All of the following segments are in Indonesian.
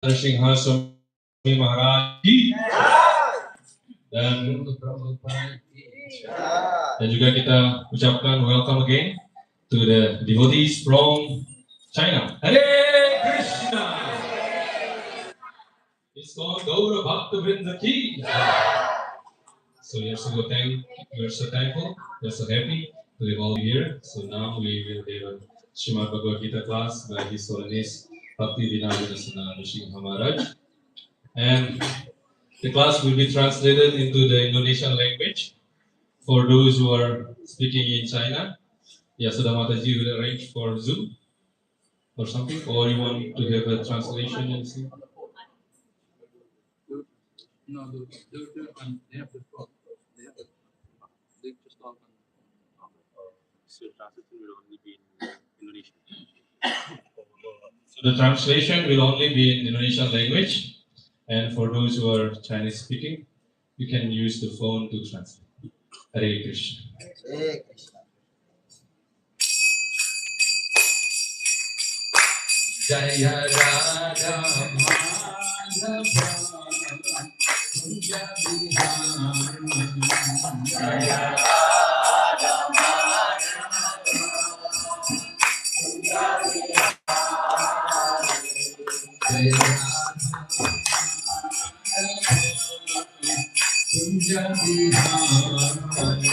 Singhaswami Maharaj Ki. dan juga kita ucapkan welcome again to the devotees from China. Hare Krishna. It's called Gaura Bhakta Vrinda Ki. So we are so thankful, we are so happy to have all here. So now we will have a Srimad Bhagavad Gita class by His Holiness Bhakti Vinayaka Nrsimha Maharaj. And the class will be translated into the Indonesian language for those who are speaking in China. Yasuda Mataji will arrange for Zoom or something, or you want to have a translation and see? No, they have to talk. They just talk. So translation will only be in Indonesian. So the translation will only be in Indonesian language, and for those who are Chinese speaking, you can use the phone to translate. Hare Krishna. Hare Krishna. Jaya Radha Madhava Kunja Bihari Jaya Radha Madhava Kunja Bihari Jaya Kunja Bihari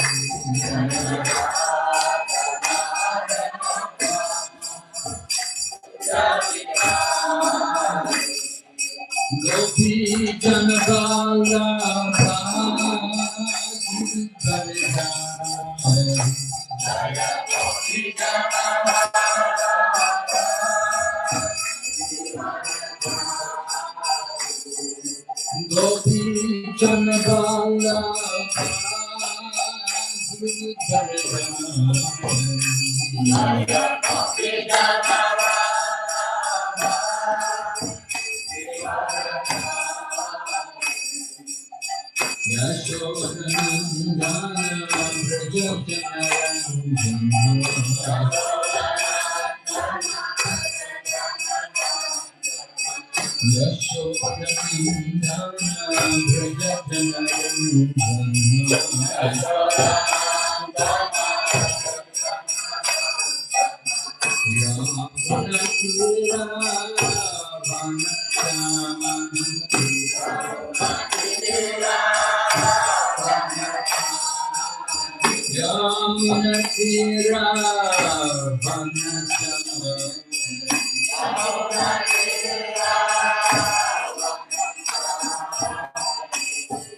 Gopi Janabala Gopi Janabala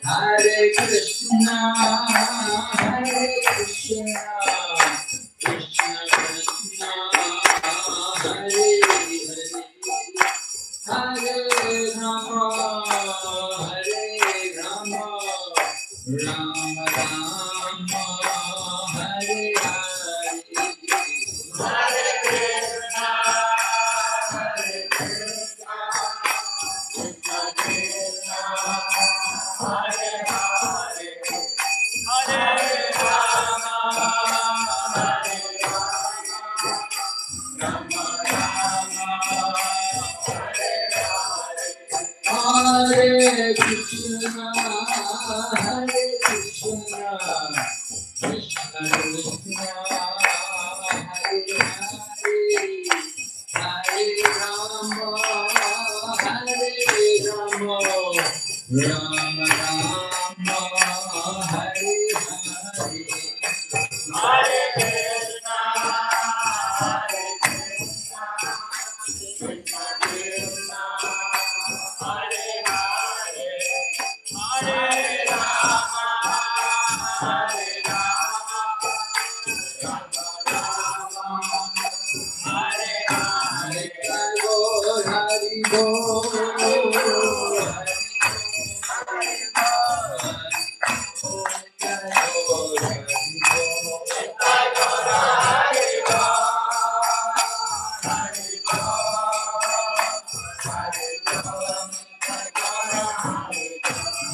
Hare Krishna, Hare Krishna, Krishna Krishna, Hare Hare, Hare Rama, Hare Rama, Rama Rama, Hare Hare, Hare Krishna, Hare Krishna, Krishna Krishna, Hare Hare, Hare Rama, Hare Rama, Rama Rama, Hare Krishna, Hare Krishna, Krishna Krishna, Hare Hare, Hare Rama, Hare Rama, Rama Rama, Hare Hare, Hare Krishna, Hare Krishna, Krishna Krishna, Hare Hare, Hare Rama, Hare Rama, Rama Rama, Hare Hare, Hari Bol,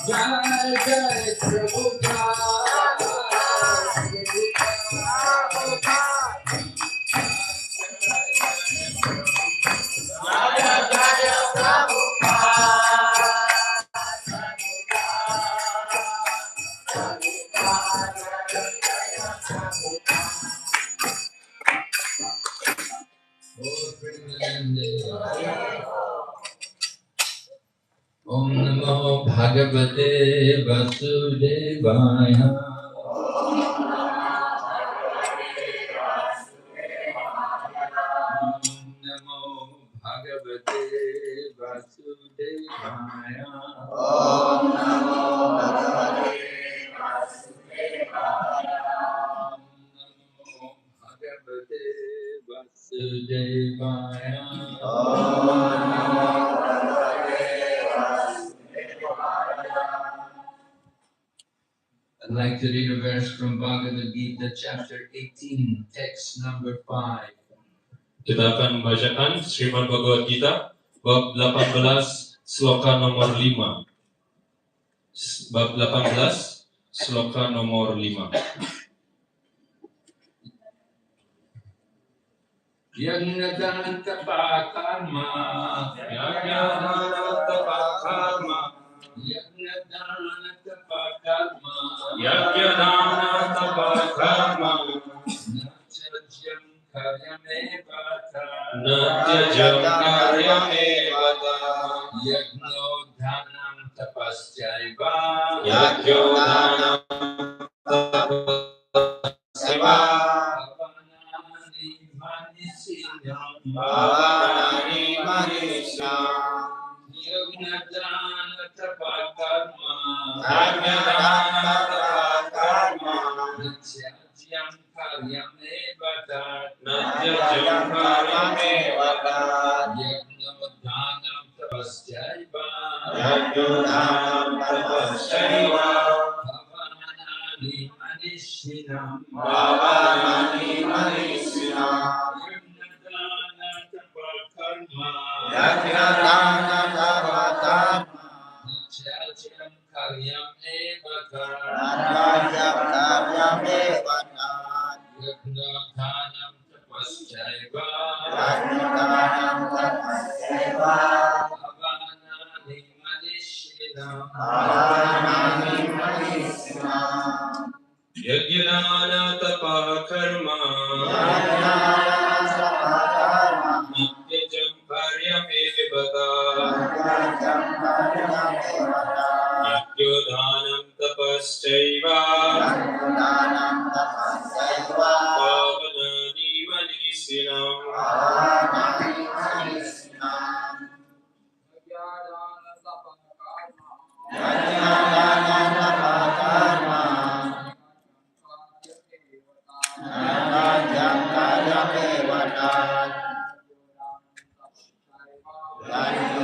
Jai Jai Prabhupada, Jai Jai Prabhupada. Om Namo Bhagavate Vasudevaya. Om Namo Bhagavate Vasudevaya. Om Namo Bhagavate Vasudevaya. I'd like to read a verse from Bhagavad Gita, chapter 18, text number 5. Kita akan membacakan Srimad Bhagavad Gita bab 18 sloka nomor 5. Bab 18 sloka nomor 5. Yajnadana tapa karma, Yajnadana tapa karma, Yajnadana tapa karma, Yajnadana tapa karma, Natyajam karyamevata, Natyajam karyamevata, Yajno dhanam tapasyaiva, Yajno dhanam tapasyaiva, Bhavanani Manishyam, Yajnadana tapa karma, Yajnadana tapa karma, Natyajam karyamevata, Natyajam karyamevata, Yajno dhanam tapasyaiva, Yajno dhanam tapasyaiva, Bhavanani manishinam, Bhavanani Manishyam, Yajnadana tapa karma, Yajnadana tapa karma, Natyajam karyamevata, Natyajam karyamevata, Yajno dhanam tapasyaiva, Yajno dhanam tapasyaiva, Bhavanani manishinam, Bhavanani Manishyam, Yajnana tapa karma, Natyajam karyamevata,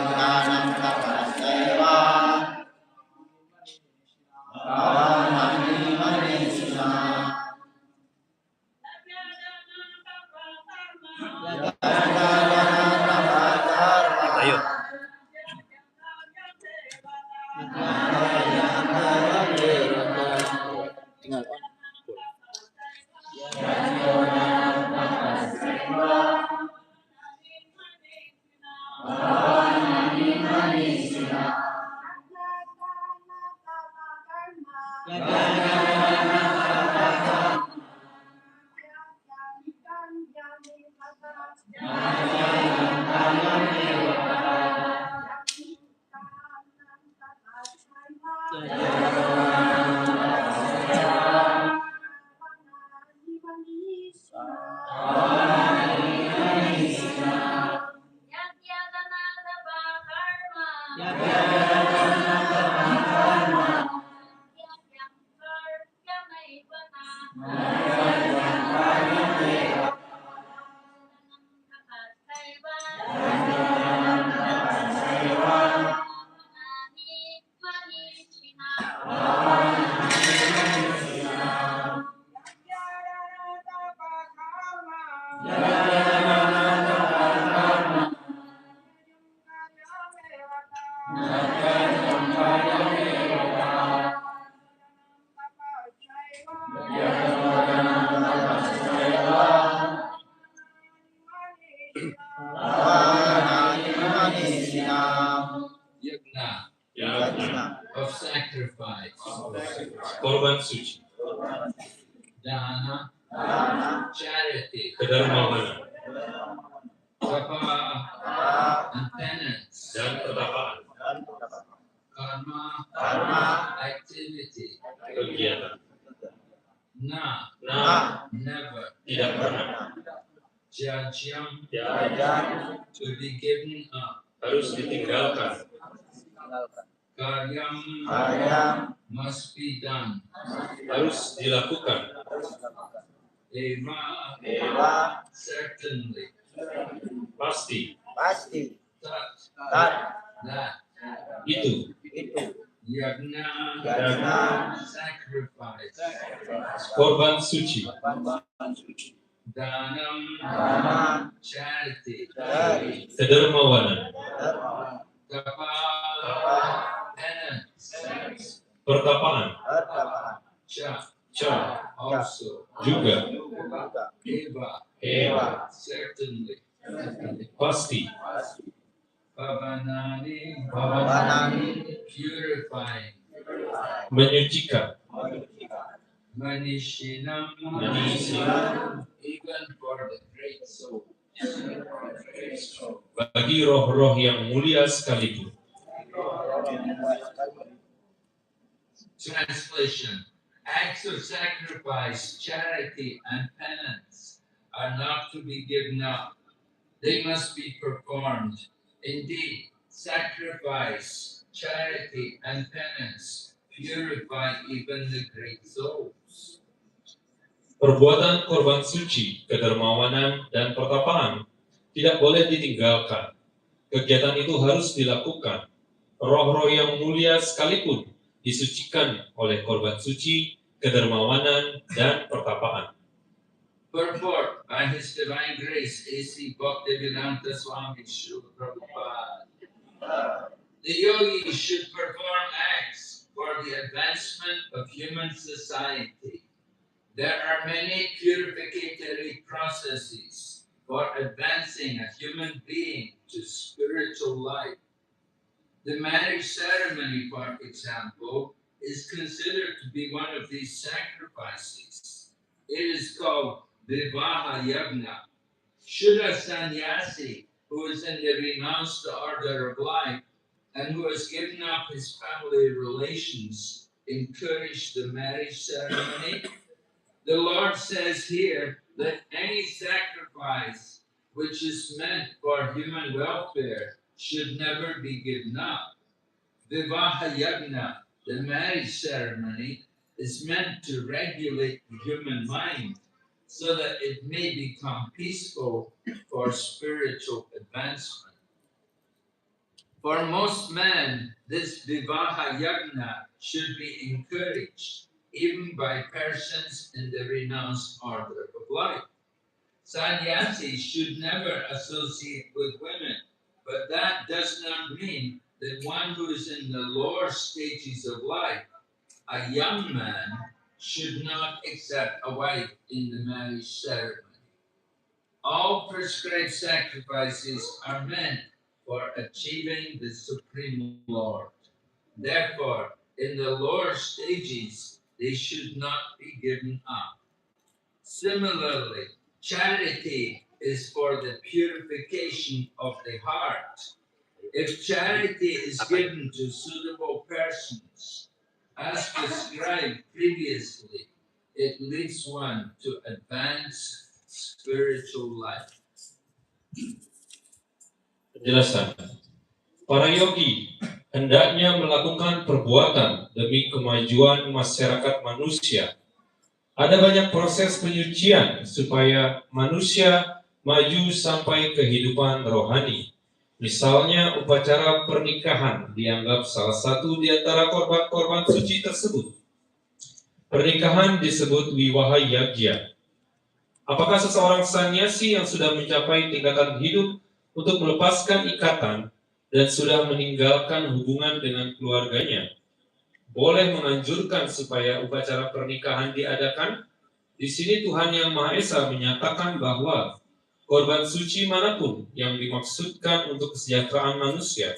Yajnodhanam tapasyaiva, Bhavanani Manishyam, yagna Yagna, of sacrifice, korban suci, dana charity, kedermawanan, tapa and penance, dan pertapaan, karma activity, kegiatan. na Nah, never, tidak pernah. jajam Jajan to be given up, harus ditinggalkan. karyam must be done, Harus dilakukan. eva certainly, Pasti. tat that, Itu. yagna sacrifice, Korban suci. danam charity, Kedermawanan. tapa penance, Pertapaan. cha Ca. also, Juga. eva certainly, Pasti. pavanani purifying, Menyucikan. manishinam Manishinam. even for the great soul. Bagi roh-roh yang mulia sekalipun. Translation: acts of sacrifice, charity, and penance are not to be given up. They must be performed. Indeed, sacrifice, charity, and penance purify even the great souls. Perbuatan korban suci, kedermawanan, dan pertapaan tidak boleh ditinggalkan. Kegiatan itu harus dilakukan. Roh-roh yang mulia sekalipun disucikan oleh korban suci, kedermawanan, dan pertapaan. Purport by His Divine Grace, A.C. Bhaktivedanta Swami Srila Prabhupada. The yogis should perform acts for the advancement of human society. There are many purificatory processes for advancing a human being to spiritual life. The marriage ceremony, for example, is considered to be one of these sacrifices. It is called Vivaha Yagna. Should a sannyasi who is in the renounced order of life and who has given up his family relations encourage the marriage ceremony? The Lord says here that any sacrifice which is meant for human welfare should never be given up. Vivaha Yagna, the marriage ceremony, is meant to regulate the human mind so that it may become peaceful for spiritual advancement. For most men, this Vivaha Yagna should be encouraged, even by persons in the renounced order of life. Sannyasis should never associate with women, but that does not mean that one who is in the lower stages of life, a young man, should not accept a wife in the marriage ceremony. All prescribed sacrifices are meant for achieving the Supreme Lord. Therefore, in the lower stages, they should not be given up. Similarly, charity is for the purification of the heart. If charity is given to suitable persons, as described previously, it leads one to advance spiritual life. Penjelasan. Para yogi hendaknya melakukan perbuatan demi kemajuan masyarakat manusia. Ada banyak proses penyucian supaya manusia maju sampai kehidupan rohani. Misalnya, upacara pernikahan dianggap salah satu di antara korban-korban suci tersebut. Pernikahan disebut Vivaha Yagya. Apakah seseorang sannyasi yang sudah mencapai tingkatan hidup untuk melepaskan ikatan dan sudah meninggalkan hubungan dengan keluarganya, boleh menganjurkan supaya upacara pernikahan diadakan? Di sini Tuhan Yang Maha Esa menyatakan bahwa korban suci manapun yang dimaksudkan untuk kesejahteraan manusia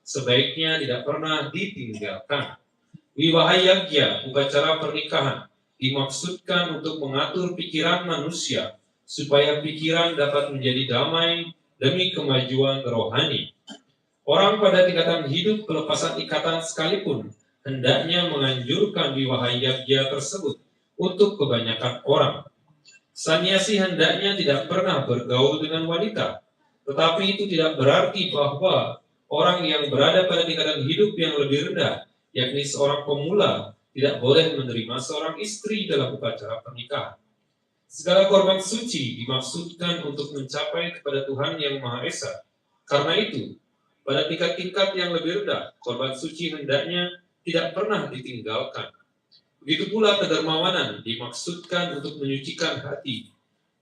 sebaiknya tidak pernah ditinggalkan. Vivahayagya, upacara pernikahan, dimaksudkan untuk mengatur pikiran manusia supaya pikiran dapat menjadi damai demi kemajuan rohani. Orang pada tingkatan hidup pelepasan ikatan sekalipun hendaknya menganjurkan vivahayagya tersebut untuk kebanyakan orang. Sannyasi hendaknya tidak pernah bergaul dengan wanita, tetapi itu tidak berarti bahwa orang yang berada pada tingkatan hidup yang lebih rendah, yakni seorang pemula, tidak boleh menerima seorang istri dalam upacara pernikahan. Segala korban suci dimaksudkan untuk mencapai kepada Tuhan yang Maha Esa. Karena itu, pada tingkat-tingkat yang lebih rendah, korban suci hendaknya tidak pernah ditinggalkan. Begitu pula kedermawanan dimaksudkan untuk menyucikan hati.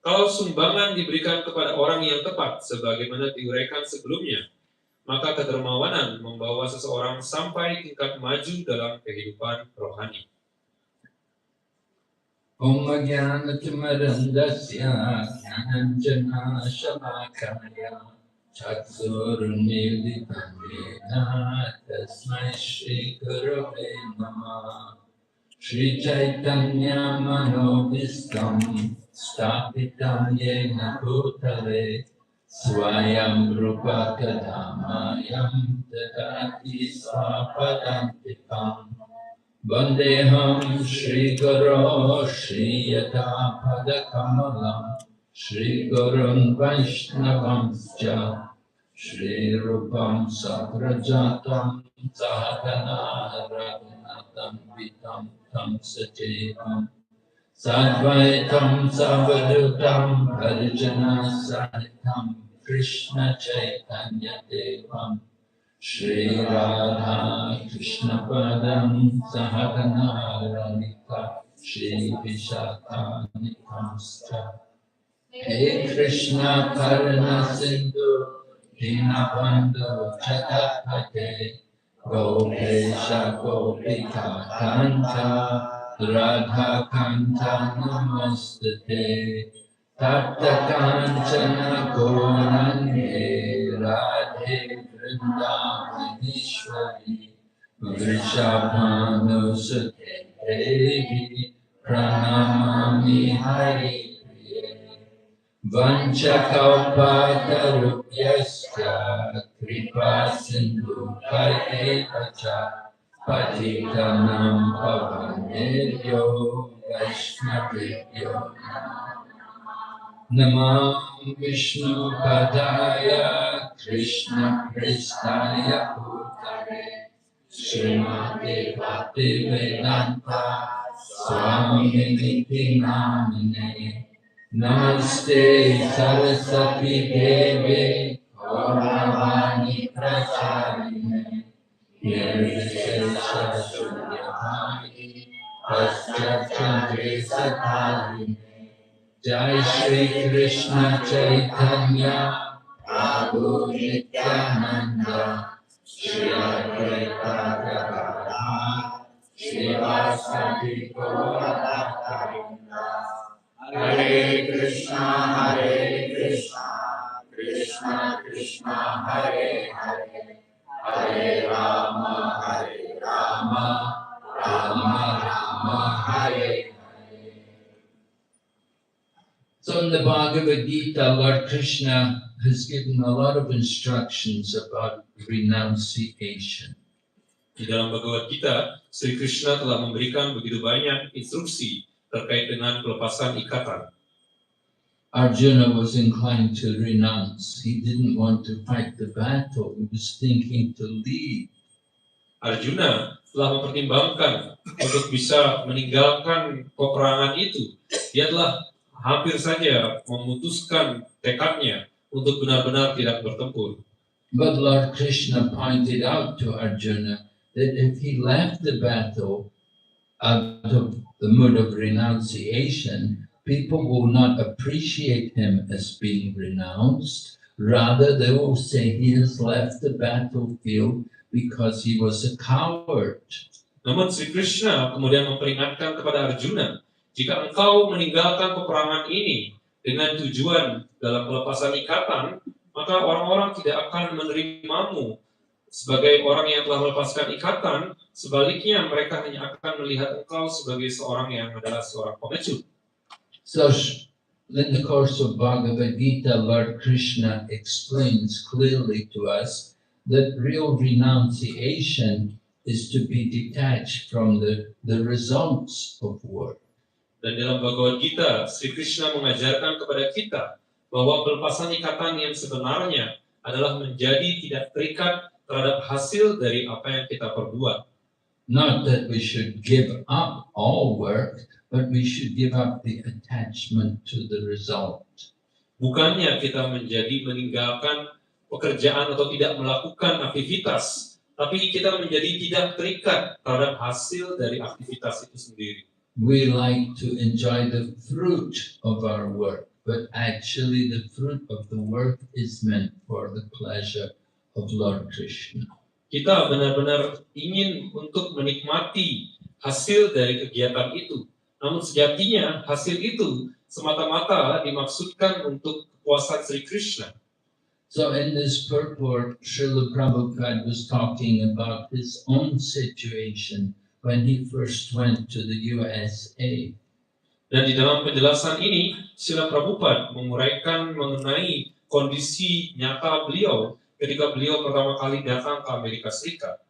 Kalau sumbangan diberikan kepada orang yang tepat, sebagaimana diuraikan sebelumnya, maka kedermawanan membawa seseorang sampai tingkat maju dalam kehidupan rohani. Om Jnana-timirandasya Jnananjana Shalakaya Chaksurmilitam Yena Tasmai Shri Gurave Namah. Shri Chaitanya Manobhistam Stapitam Yena Bhutale Swayam Rupa Kadamayam Dadati Swapadantikam Vandeham Shri Guru Shri Yata Padakamalam Shri Gurun Vaishnavamscha Shri Rupam Sagrajatam Sahagana Raghunatam Vitam Tam Sachevam Sadvaitam Savadutam Harijana Sahitam Krishna Chaitanya Devam Shri Radha Krishna Padam Sahagana Radhika Shri Vishaka Nikamscha. Hey Krishna Karuna Sindhu Dinabandhu Jagapate Gopesha Gopika Kanta Radha Kanta Namastate Tapta Kanchana Gauranye Radhe Vrindavaneshwari Vrishabhanusute Devi Pranamami Hari Vanchakalpatarupyasya Kripa Sindhu Kaitacha Patitanam Pavanebhyo Vaishnavibhyo Namam Vishnu Padaya Krishna Pristaya Bhutale Srimati Bhaktivedanta Swamini Namine Namaste Saraswati Devi Gauravani Pracharine Nirvishesha Shunyavadi Paschatchandri Sathaline Jai Shri Krishna Chaitanya Prabhu Nityananda Shri Advaita Gadadhar Srivasadi Gaurabhakta Hare Krishna, Krishna Krishna, Hare Hare, Hare Rama, Rama Rama, Hare. So in the Bhagavad Gita, Lord Krishna has given a lot of instructions about renunciation. Di dalam Bhagavad Gita, Sri Krishna telah memberikan begitu banyak instruksi terkait dengan pelepasan ikatan. Arjuna was inclined to renounce. He didn't want to fight the battle. He was thinking to leave. Arjuna telah mempertimbangkan untuk bisa meninggalkan peperangan itu. Dia telah hampir saja memutuskan tekadnya untuk benar-benar tidak bertempur. But Lord Krishna pointed out to Arjuna that if he left the battle out of the mood of renunciation, people will not appreciate him as being renounced. Rather, they will say he has left the battlefield because he was a coward. Namun Sri Krishna kemudian memperingatkan kepada Arjuna, jika engkau meninggalkan peperangan ini dengan tujuan dalam pelepasan ikatan, maka orang-orang tidak akan menerimamu sebagai orang yang telah melepaskan ikatan, sebaliknya mereka hanya akan melihat engkau sebagai seorang yang adalah seorang pengecut. So, in the course of Bhagavad Gita, Lord Krishna explains clearly to us that real renunciation is to be detached from the results of work. Dan dalam Bhagavad Gita, Sri Krishna mengajarkan kepada kita bahwa pelepasan ikatan yang sebenarnya adalah menjadi tidak terikat terhadap hasil dari apa yang kita perbuat. Not that we should give up all work, but we should give up the attachment to the result. Bukannya kita meninggalkan pekerjaan atau tidak melakukan aktivitas, tapi kita menjadi tidak terikat terhadap hasil dari aktivitas itu sendiri. We like to enjoy the fruit of our work, but actually the fruit of the work is meant for the pleasure of Lord Krishna. Kita benar-benar ingin untuk menikmati hasil dari kegiatan itu. Namun sejatinya hasil itu semata-mata dimaksudkan untuk kepuasan Sri Krishna. So in this purport, Srila Prabhupada was talking about his own situation when he first went to the USA. Dan di dalam penjelasan ini, Srila Prabhupada menguraikan mengenai kondisi nyata beliau ketika beliau pertama kali datang ke Amerika Serikat.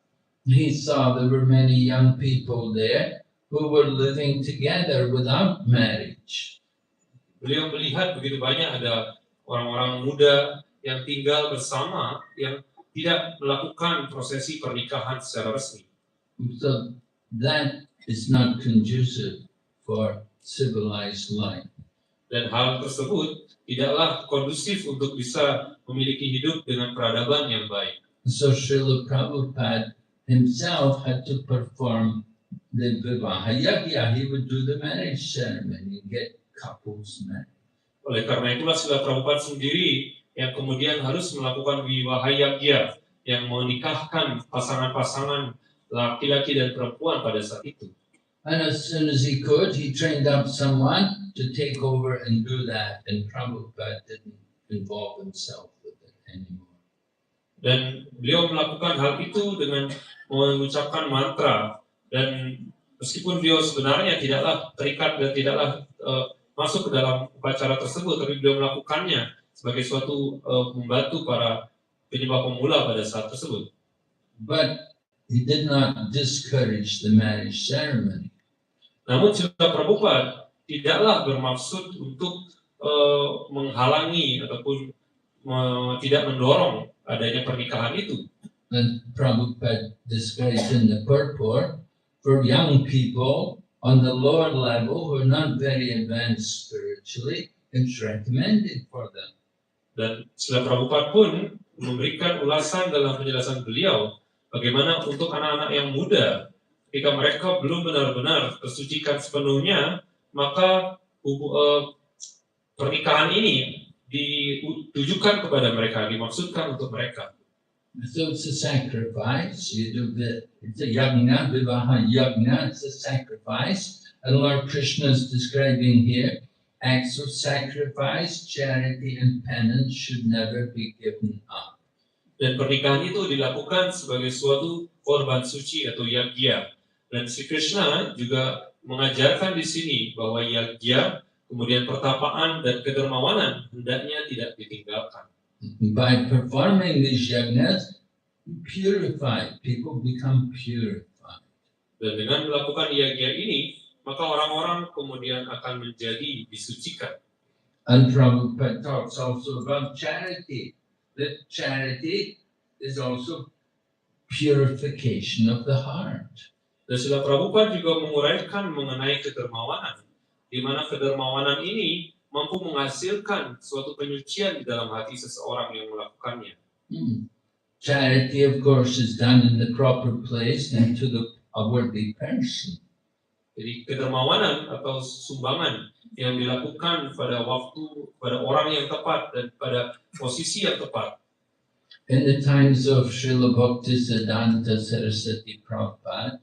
He saw there were many young people there who were living together without marriage. Beliau melihat begitu banyak ada orang-orang muda yang tinggal bersama yang tidak melakukan prosesi pernikahan secara resmi. So that is not conducive for civilized life. Dan hal tersebut tidaklah kondusif untuk bisa memiliki hidup dengan peradaban yang baik. So Srila Prabhupada himself had to perform the Vivaha Yajna. He would do the marriage ceremony and get couples married. Oleh karena itulah Srila Prabhupada sendiri yang kemudian harus melakukan Vivaha Yajna yang menikahkan pasangan-pasangan laki-laki dan perempuan pada saat itu. And as soon as he could, he trained up someone to take over and do that. And Prabhupada didn't involve himself with it anymore. Dan beliau melakukan hal itu dengan mengucapkan mantra. Dan meskipun beliau sebenarnya tidaklah terikat dan tidaklah masuk ke dalam upacara tersebut, tapi beliau melakukannya sebagai suatu membantu para penyembah pemula pada saat tersebut. But he did not discourage the marriage ceremony. Namun Srila Prabhupada tidaklah bermaksud untuk menghalangi ataupun tidak mendorong adanya pernikahan itu. And Prabhupada described in the purport, for young people on the lower level who are not very advanced spiritually, it's recommended for them. Dan Srila Prabhupada pun memberikan ulasan dalam penjelasan beliau bagaimana untuk anak-anak yang muda ketika mereka belum benar-benar tersucikan sepenuhnya, maka pernikahan ini ditujukan kepada mereka, dimaksudkan untuk mereka. So it's a sacrifice. You do it's a yajna, vivaha yajna, it's a sacrifice. And Lord Krishna is describing here, acts of sacrifice, charity, and penance should never be given up. Dan pernikahan itu dilakukan sebagai suatu korban suci atau yagya. Dan Sri Krishna juga mengajarkan di sini bahwa yagya, kemudian pertapaan dan kedermawanan hendaknya tidak ditinggalkan. By performing these yajnas, purified people become purified. Dan dengan melakukan yagya ini, maka orang-orang kemudian akan menjadi disucikan. And Prabhupada talks also about charity. That charity is also purification of the heart. Dan Srila Prabhupada juga menguraikan mengenai kedermawanan, di mana kedermawanan ini mampu menghasilkan suatu penyucian di dalam hati seseorang yang melakukannya. Charity, of course, is done in the proper place and to the worthy person. Jadi kedermawanan atau sumbangan yang dilakukan pada waktu, pada orang yang tepat dan pada posisi yang tepat. In the times of Srila Bhaktisiddhanta Saraswati Prabhupada,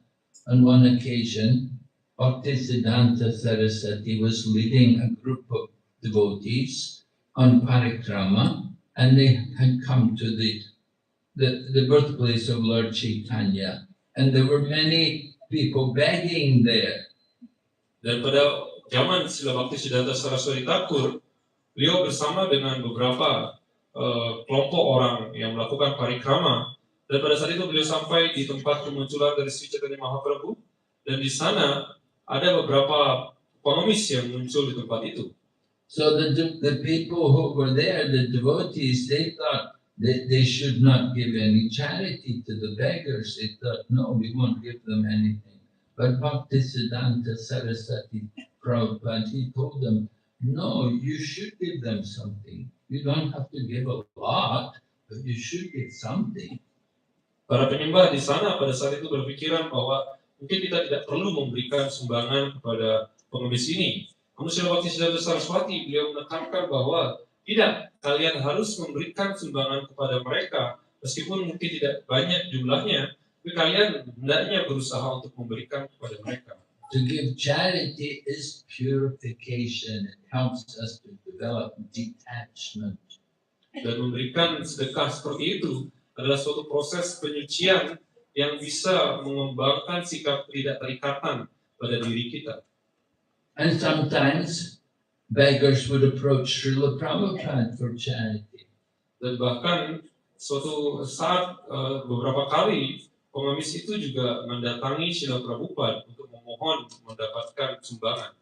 on one occasion, Bhaktisiddhanta Saraswati was leading a group of devotees on parikrama, and they had come to the the birthplace of Lord Chaitanya, and there were many people begging there. Dan pada zaman Srila Bhaktisiddhanta Saraswati Thakur, beliau bersama dengan beberapa kelompok orang yang melakukan parikrama. Dan pada saat itu beliau sampai di tempat kemunculan dari Sri Chaitanya Mahaprabhu, dan di sana ada beberapa pengemis yang muncul di tempat itu. So the people who were there, the devotees, they thought that they should not give any charity to the beggars. They thought, no, we won't give them anything. But Bhaktisiddhanta Saraswati Prabhupada, he told them, no, you should give them something. You don't have to give a lot, but you should give something. Para penyembah di sana pada saat itu berpikiran bahwa mungkin kita tidak perlu memberikan sumbangan kepada pengemis ini. Namun Srila Bhaktisiddhanta Saraswati, beliau menekankan bahwa tidak, kalian harus memberikan sumbangan kepada mereka, meskipun mungkin tidak banyak jumlahnya, tapi kalian hendaknya berusaha untuk memberikan kepada mereka. To give charity is purification. It helps us to develop detachment. Dan memberikan sedekah seperti itu adalah suatu proses penyucian yang bisa mengembangkan sikap tidak terikatan pada diri kita. And sometimes beggars would approach Srila Prabhupada for charity. Dan bahkan suatu saat beberapa kali pengemis itu juga mendatangi Srila Prabhupada untuk memohon mendapatkan sumbangan.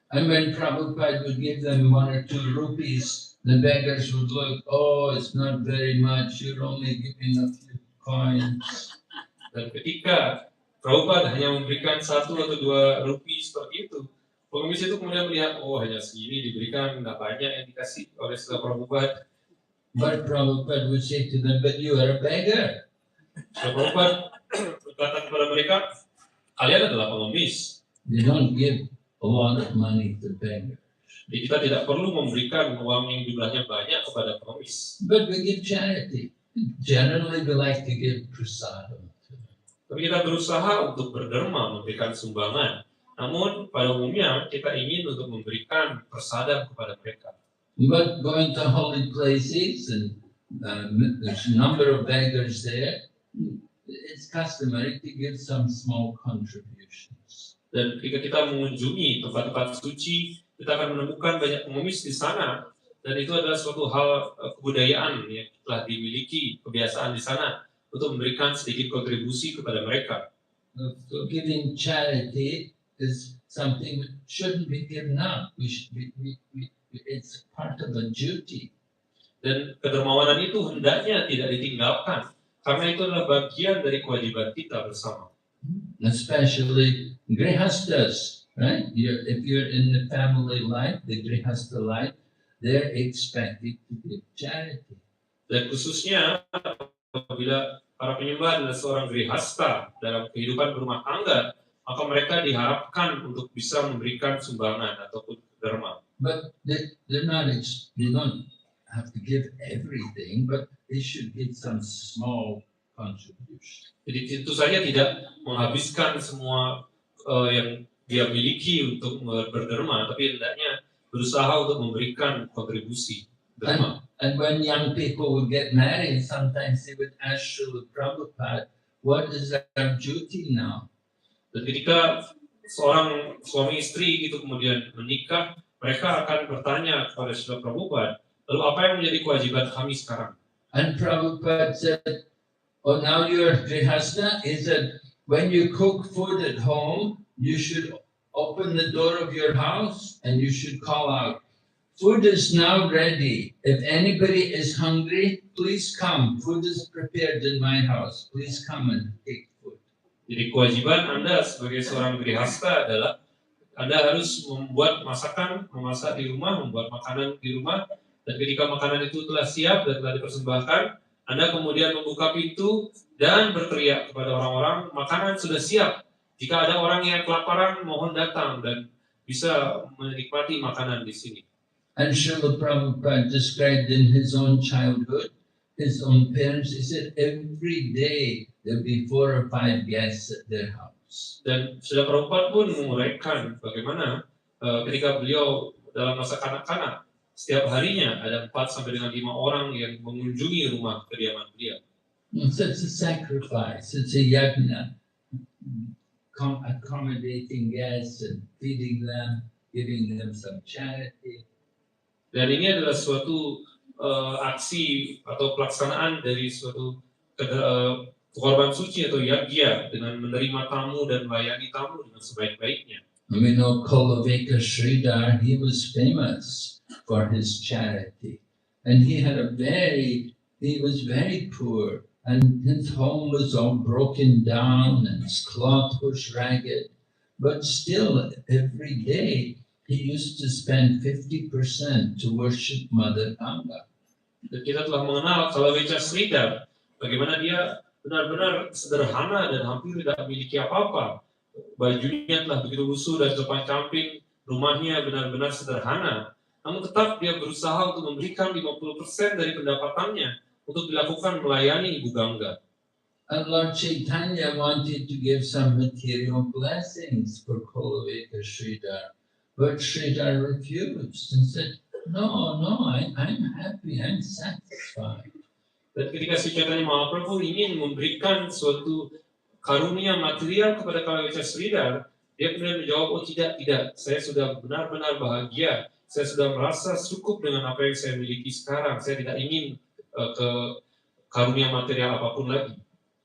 And when Prabhupada would give them 1 or 2 rupees, the beggars would look, oh, it's not very much, you're only giving a few coins. Dan ketika Prabhupada hanya memberikan 1 atau 2 rupiah seperti itu, pengemis itu kemudian melihat, oh hanya segini diberikan, nggak banyak yang dikasih oleh Srila Prabhupada. But Prabhupada would say to them, but you are a beggar. Srila Prabhupada berkata kepada mereka, kalian adalah pengemis. You don't give a lot of money to beggars. Jadi kita tidak perlu memberikan uang yang jumlahnya banyak kepada pengemis. But we give charity. Generally, we like to give prasadam to them. Tapi kita berusaha untuk berderma, memberikan sumbangan. Namun pada umumnya kita ingin untuk memberikan prasadam kepada mereka. But going to holy places and there's a number of beggars there, it's customary to give some small contributions. Dan ketika kita mengunjungi tempat-tempat suci, kita akan menemukan banyak pengemis di sana. Dan itu adalah suatu hal kebudayaan yang telah dimiliki, kebiasaan di sana untuk memberikan sedikit kontribusi kepada mereka. So giving charity is something that shouldn't be given up. It's part of a duty. Dan kedermawanan itu hendaknya tidak ditinggalkan, karena itu adalah bagian dari kewajiban kita bersama. Especially grihastas, right? If you're in the family life, the grihasta life, they're expected to give charity. Dan khususnya apabila para penyembah adalah seorang grihasta dalam kehidupan berumah tangga, maka mereka diharapkan untuk bisa memberikan sumbangan ataupun derma. But they don't have to give everything, but they should give some small contribution. Jadi tentu saja tidak menghabiskan semua yang dia miliki untuk berderma, tapi hendaknya berusaha untuk memberikan kontribusi derma. And when young people would get married, sometimes they would ask Srila Prabhupada, what is our duty now? Dan ketika seorang suami istri itu kemudian menikah, mereka akan bertanya kepada Srila Prabhupada, lalu apa yang menjadi kewajiban kami sekarang? And Prabhupada said, oh, now you're grihasta, is that when you cook food at home, you should open the door of your house and you should call out, food is now ready. If anybody is hungry, please come. Food is prepared in my house. Please come and take food. Jadi kewajiban Anda sebagai seorang grihasta adalah Anda harus membuat masakan, memasak di rumah, membuat makanan di rumah, dan ketika makanan itu telah siap dan telah dipersembahkan, Anda kemudian membuka pintu dan berteriak kepada orang-orang, makanan sudah siap. Jika ada orang yang kelaparan, mohon datang dan bisa menikmati makanan di sini. And Srila Prabhupada described in his own childhood, his own parents, he said every day there'll be 4 or 5 guests at their house. Dan Srila Prabhupada pun menguraikan bagaimana ketika beliau dalam masa kanak-kanak, setiap harinya ada 4 sampai dengan 5 orang yang mengunjungi rumah kediaman beliau. So it's a sacrifice, it's a yajna, accommodating guests and feeding them, giving them some charity. Dan ini adalah suatu aksi atau pelaksanaan dari suatu korban suci atau yagya dengan menerima tamu dan melayani tamu dengan sebaik-baiknya. We know Koloveka Sridhar, he was famous for his charity. And he was very poor. And his home was all broken down and his cloth was ragged. But still, every day, he used to spend 50% to worship Mother Ganga. Dan kita telah mengenal Koloveka Sridhar, bagaimana dia benar-benar sederhana dan hampir tidak memiliki apa-apa. Bajunya telah begitu lusuh dan sopan camping, rumahnya benar-benar sederhana. Namun tetap dia berusaha untuk memberikan 50% dari pendapatannya untuk dilakukan melayani Ibu Gangga. And Lord Chaitanya wanted to give some material blessings for Koloveka Sridhar. But Sridhar refused and said, no, I'm happy, I'm satisfied. Dan ketika Sri Chaitanya Mahaprabhu ingin memberikan suatu karunia material kepada Koloveka Sridhar, dia kemudian menjawab, oh tidak, saya sudah benar-benar bahagia, saya sudah merasa cukup dengan apa yang saya miliki sekarang, saya tidak ingin ke karunia material apapun lagi.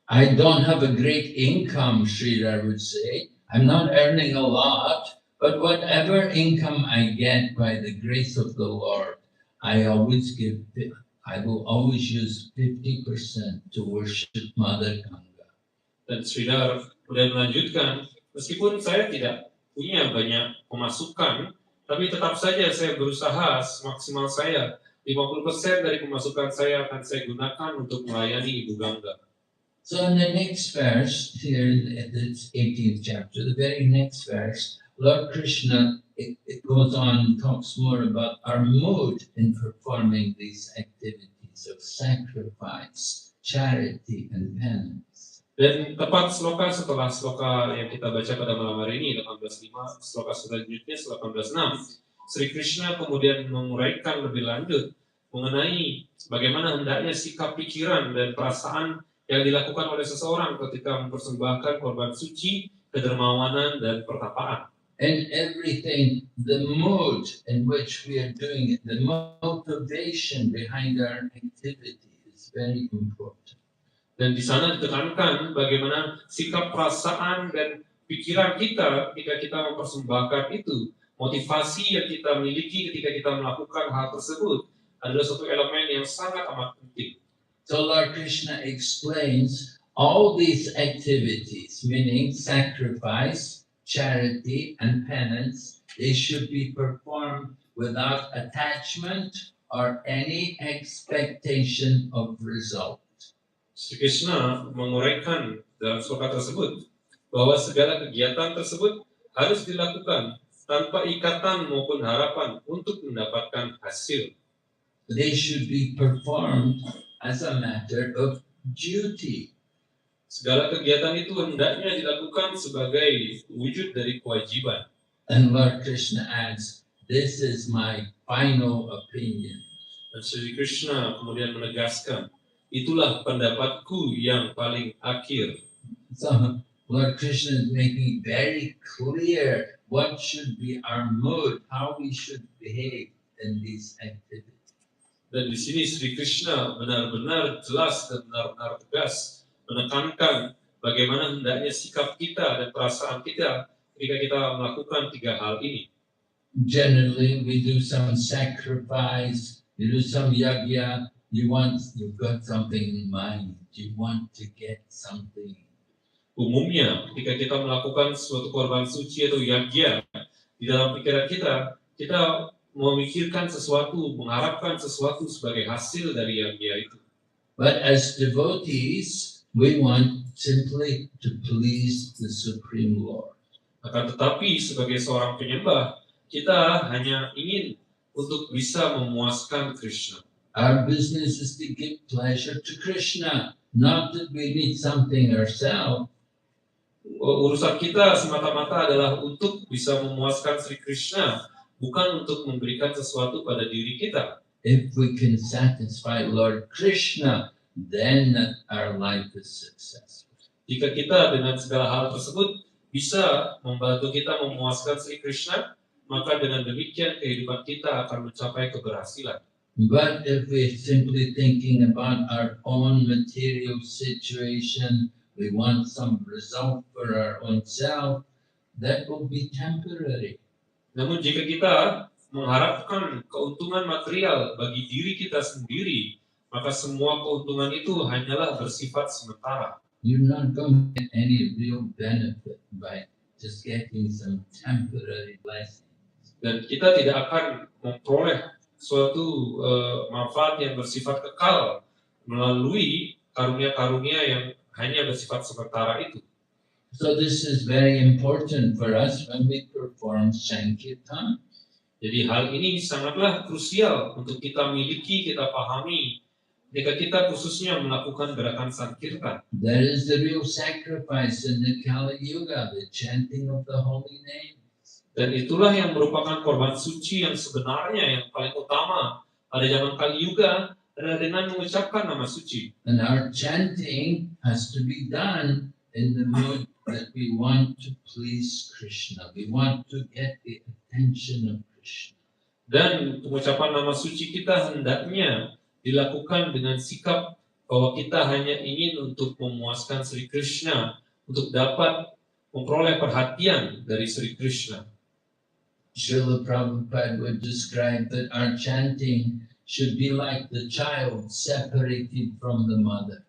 I don't have a great income, Sridhar would say. I'm not earning a lot, but whatever income I get by the grace of the Lord, I will always use 50% to worship Mother Ganga. Dan Sridhar kemudian melanjutkan, meskipun saya tidak punya banyak pemasukan, tapi tetap saja saya berusaha semaksimal saya. 50% dari pemasukan saya akan saya gunakan untuk melayani Ibu Gangga. So in the next verse, here in this 18th chapter, the very next verse, Lord Krishna, it goes on, talks more about our mood in performing these activities of sacrifice, charity, and penance. Dan tepat sloka setelah sloka yang kita baca pada malam hari ini, 18.5, sloka selanjutnya 18.6, Sri Krishna kemudian menguraikan lebih lanjut mengenai bagaimana hendaknya sikap pikiran dan perasaan yang dilakukan oleh seseorang ketika mempersembahkan korban suci, kedermawanan, dan pertapaan. And everything, the mood in which we are doing it, the motivation behind our activity is very important. Dan di sana ditekankan bagaimana sikap perasaan dan pikiran kita ketika kita mempersembahkan itu, motivasi yang kita miliki ketika kita melakukan hal tersebut adalah suatu elemen yang sangat amat penting. So Lord Krishna explains all these activities, meaning sacrifice, charity, and penance, they should be performed without attachment or any expectation of result. Sri Krishna menguraikan dalam sloka tersebut bahwa segala kegiatan tersebut harus dilakukan tanpa ikatan maupun harapan untuk mendapatkan hasil. They should be performed as a matter of duty. Segala kegiatan itu hendaknya dilakukan sebagai wujud dari kewajiban. And Lord Krishna adds, this is my final opinion. Dan Sri Krishna kemudian menegaskan, itulah pendapatku yang paling akhir. So Lord Krishna is making very clear what should be our mood, how we should behave in these activities. Dan di sini Sri Krishna benar-benar jelas dan benar-benar tegas menekankan bagaimana hendaknya sikap kita dan perasaan kita ketika kita melakukan tiga hal ini. Generally, we do some sacrifice, you do some yajna, you've got something in mind, you want to get something. Umumnya, ketika kita melakukan suatu korban suci atau yajna, di dalam pikiran kita memikirkan sesuatu, mengharapkan sesuatu sebagai hasil dari yajna itu. But as devotees, we want simply to please the Supreme Lord. Akan tetapi, sebagai seorang penyembah, kita hanya ingin untuk bisa memuaskan Krishna. Our business is to give pleasure to Krishna, not that we need something ourselves. Urusan kita semata-mata adalah untuk bisa memuaskan Sri Krishna, bukan untuk memberikan sesuatu pada diri kita. If we can satisfy Lord Krishna, then our life is successful. Jika kita dengan segala hal tersebut bisa membantu kita memuaskan Sri Krishna, maka dengan demikian kehidupan kita akan mencapai keberhasilan. But if we're simply thinking about our own material situation, we want some result for our own self, that will be temporary. Namun jika kita mengharapkan keuntungan material bagi diri kita sendiri, maka semua keuntungan itu hanyalah bersifat sementara. You're not going to get any real benefit by just getting some temporary blessings. Dan kita tidak akan memperoleh suatu manfaat yang bersifat kekal melalui karunia-karunia yang hanya bersifat sementara itu. So this is very important for us when we perform Sankirtan. Jadi hal ini sangatlah krusial untuk kita miliki, kita pahami jika kita khususnya melakukan gerakan Sankirtan. That is the real sacrifice in the Kali Yuga, the chanting of the holy name. Dan itulah yang merupakan korban suci yang sebenarnya yang paling utama pada zaman Kali Yuga adalah dengan mengucapkan nama suci. And our chanting has to be done in the mood that we want to please Krishna. We want to get the attention of Krishna. Dan pengucapan nama suci kita hendaknya dilakukan dengan sikap bahwa kita hanya ingin untuk memuaskan Sri Krishna, untuk dapat memperoleh perhatian dari Sri Krishna. Srila Prabhupada would describe that our chanting should be like the child separated from the mother.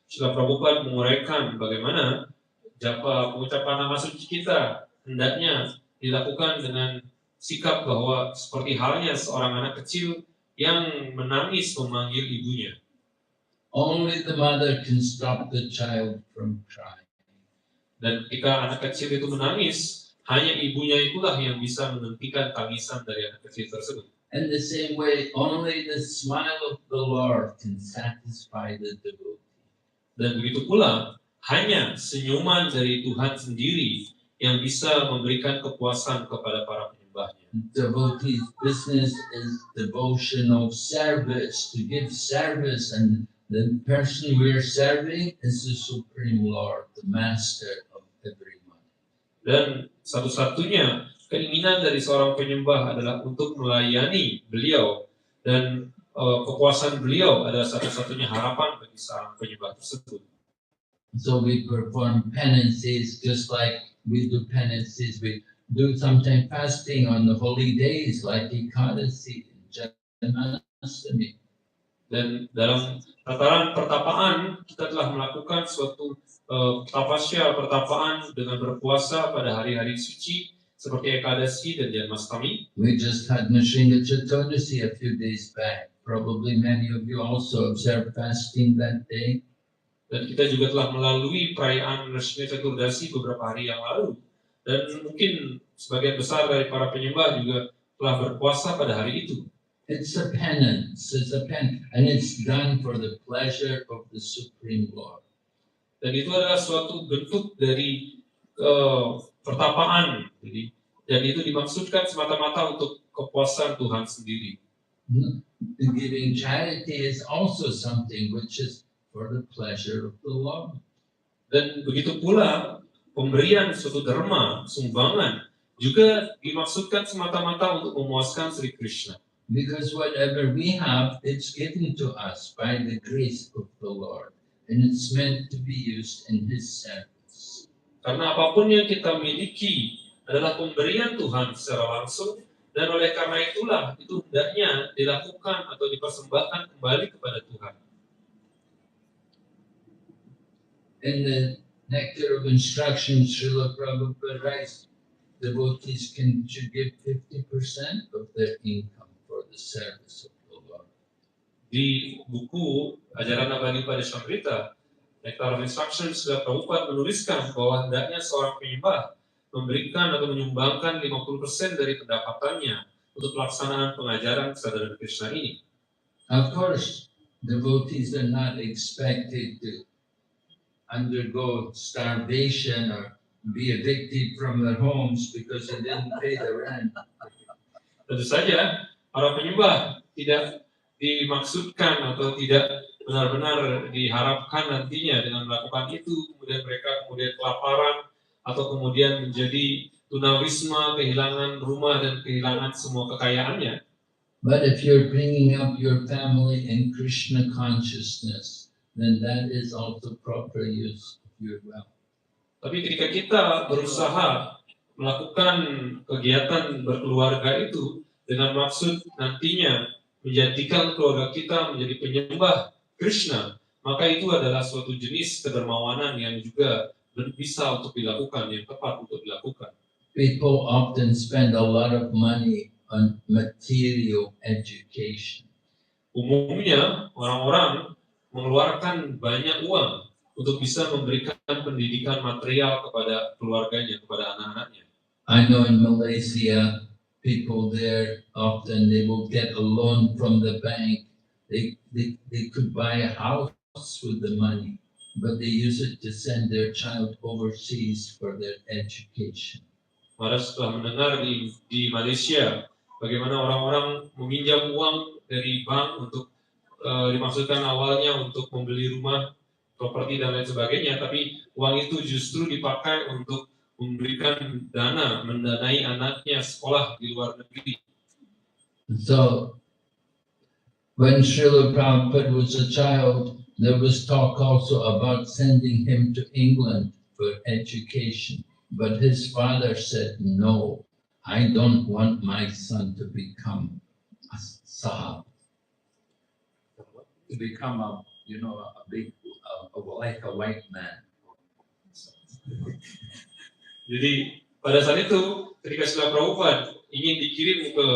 Srila Prabhupada menguraikan bagaimana pengucapan nama suci kita hendaknya dilakukan dengan sikap bahwa seperti halnya seorang anak kecil yang menangis memanggil ibunya. Only the mother can stop the child from crying. Dan ketika anak kecil itu menangis, hanya ibunya itulah yang bisa menghentikan tangisan dari anak kecil tersebut. In the same way, only the smile of the Lord can satisfy the devotee. Dan begitu pula, hanya senyuman dari Tuhan sendiri yang bisa memberikan kepuasan kepada para penyembahnya. Devotee's business is devotional service, to give service, and the person we are serving is the Supreme Lord, the Master of everyone. Dan satu-satunya keinginan dari seorang penyembah adalah untuk melayani beliau, dan kepuasan beliau adalah satu-satunya harapan bagi seorang penyembah tersebut. So we perform penances just like we do penances. We do sometimes fasting on the holy days like Ekadasi and Janmashtami. Dan dalam tataran pertapaan kita telah melakukan suatu pertapaan dengan berpuasa pada hari-hari suci seperti Ekadasi dan Janmashtami. We just had Nrsimha Chaturdasi a few days back. Probably many of you also observed fasting that day. Dan kita juga telah melalui perayaan Nrsimha Chaturdasi beberapa hari yang lalu. Dan mungkin sebagian besar dari para penyembah juga telah berpuasa pada hari itu. It's a penance, and it's done for the pleasure of the Supreme Lord. Dan itu adalah suatu bentuk dari pertapaan. Dan itu dimaksudkan semata-mata untuk kepuasan Tuhan sendiri. Giving charity is also something which is for the pleasure of the Lord. Dan begitu pula pemberian suatu derma, sumbangan, juga dimaksudkan semata-mata untuk memuaskan Sri Krishna. Because whatever we have, it's given to us by the grace of the Lord, and it's meant to be used in His service. Karena apapun yang kita miliki adalah pemberian Tuhan secara langsung, dan oleh karena itulah itu hendaknya dilakukan atau dipersembahkan kembali kepada Tuhan. In the Nectar of Instruction, Srila Prabhupada writes, devotees should give 50% of their income for the service of the Lord. Di buku Ajaran Abadi pada Samrita, Nectar of Instruction, Srila Prabhupada menuliskan bahwa hendaknya seorang penyembah memberikan atau menyumbangkan 50% dari pendapatannya untuk pelaksanaan pengajaran kesadaran Krishna ini. Of course, devotees are not expected to undergo starvation or be evicted from their homes because they didn't pay the rent. Tentu saja, para penyembah tidak dimaksudkan atau tidak benar-benar diharapkan nantinya dengan melakukan itu, kemudian mereka kelaparan atau kemudian menjadi tunawisma, kehilangan rumah dan kehilangan semua kekayaannya. But if you're bringing up your family in Krishna consciousness, then that is also proper use of your wealth. Tapi ketika kita berusaha melakukan kegiatan berkeluarga itu dengan maksud nantinya menjadikan keluarga kita menjadi penyembah Krishna, maka itu adalah suatu jenis kedermawanan yang juga bisa untuk dilakukan, yang tepat untuk dilakukan. People often spend a lot of money on material education. Umumnya orang-orang mengeluarkan banyak uang untuk bisa memberikan pendidikan material kepada keluarganya, kepada anak-anaknya. I know in Malaysia, people there often they will get a loan from the bank. They could buy a house with the money, but they use it to send their child overseas for their education. Mara setelah mendengar di Malaysia bagaimana orang-orang meminjam uang dari bank untuk dimaksudkan awalnya untuk membeli rumah, properti dan lain sebagainya, tapi uang itu justru dipakai untuk memberikan dana, mendanai anaknya sekolah di luar negeri. So when Srila Prabhupada was a child, there was talk also about sending him to England for education. But his father said, no, I don't want my son to become a sahab, to become a big, like a white man. Jadi pada saat itu ketika Srila Prabhupada ingin dikirim ke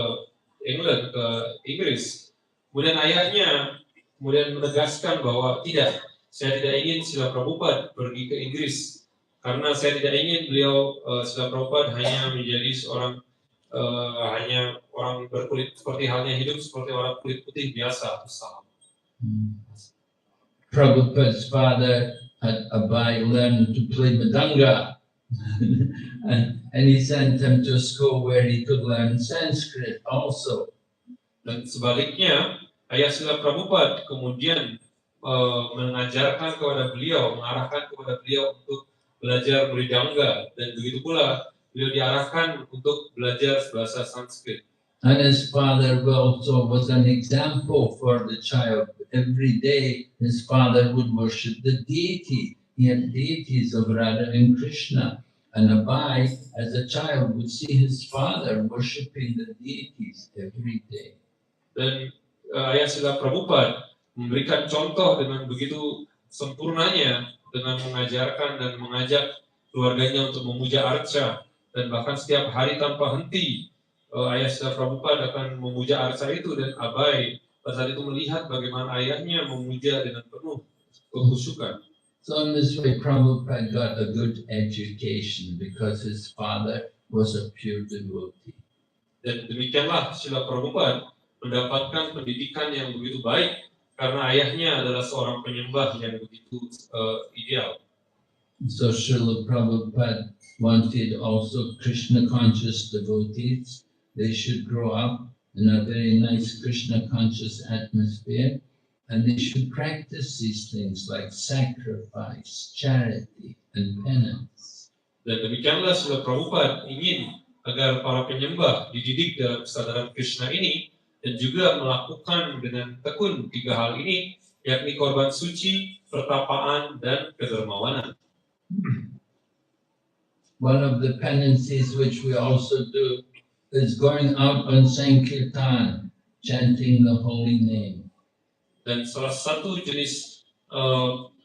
England, ke Inggris, kemudian ayahnya kemudian menegaskan bahwa tidak, saya tidak ingin Srila Prabhupada pergi ke Inggris karena saya tidak ingin beliau Srila Prabhupada hanya menjadi seorang hanya orang berkulit seperti halnya hidup seperti orang kulit putih biasa. Prabhupada's father had Abai learn to play madanga, and he sent him to a school where he could learn Sanskrit also. Dan sebaliknya, ayah Srila Prabhupada kemudian mengajarkan kepada beliau, mengarahkan kepada beliau untuk belajar mridanga, dan begitu pula beliau diarahkan untuk belajar bahasa Sanskrit. And his father also was an example for the child. Every day his father would worship the deity. He had deities of Radha and Krishna. And Abai, as a child, would see his father worshipping the deities every day. Dan ayah Srila Prabhupada memberikan contoh dengan begitu sempurnanya dengan mengajarkan dan mengajak keluarganya untuk memuja arca, dan bahkan setiap hari tanpa henti ayah Srila Prabhupada akan memuja arca itu, dan Abai pada saat itu melihat bagaimana ayahnya memuja dengan penuh kekhusyukan. So in this way, Prabhupada got a good education because his father was a pure devotee. Dan demikianlah Srila Prabhupada mendapatkan pendidikan yang begitu baik karena ayahnya adalah seorang penyembah yang begitu ideal. So Srila Prabhupada wanted also Krishna conscious devotees. They should grow up in a very nice Krishna conscious atmosphere, and they should practice these things like sacrifice, charity, and penance. Dan demikianlah Srila Prabhupada ingin agar para penyembah dididik dalam kesadaran Krishna ini dan juga melakukan dengan tekun tiga hal ini, yakni korban suci, pertapaan, dan kedermawanan. One of the penances which we also do is going out on Sankirtan, chanting the holy name. Dan salah satu jenis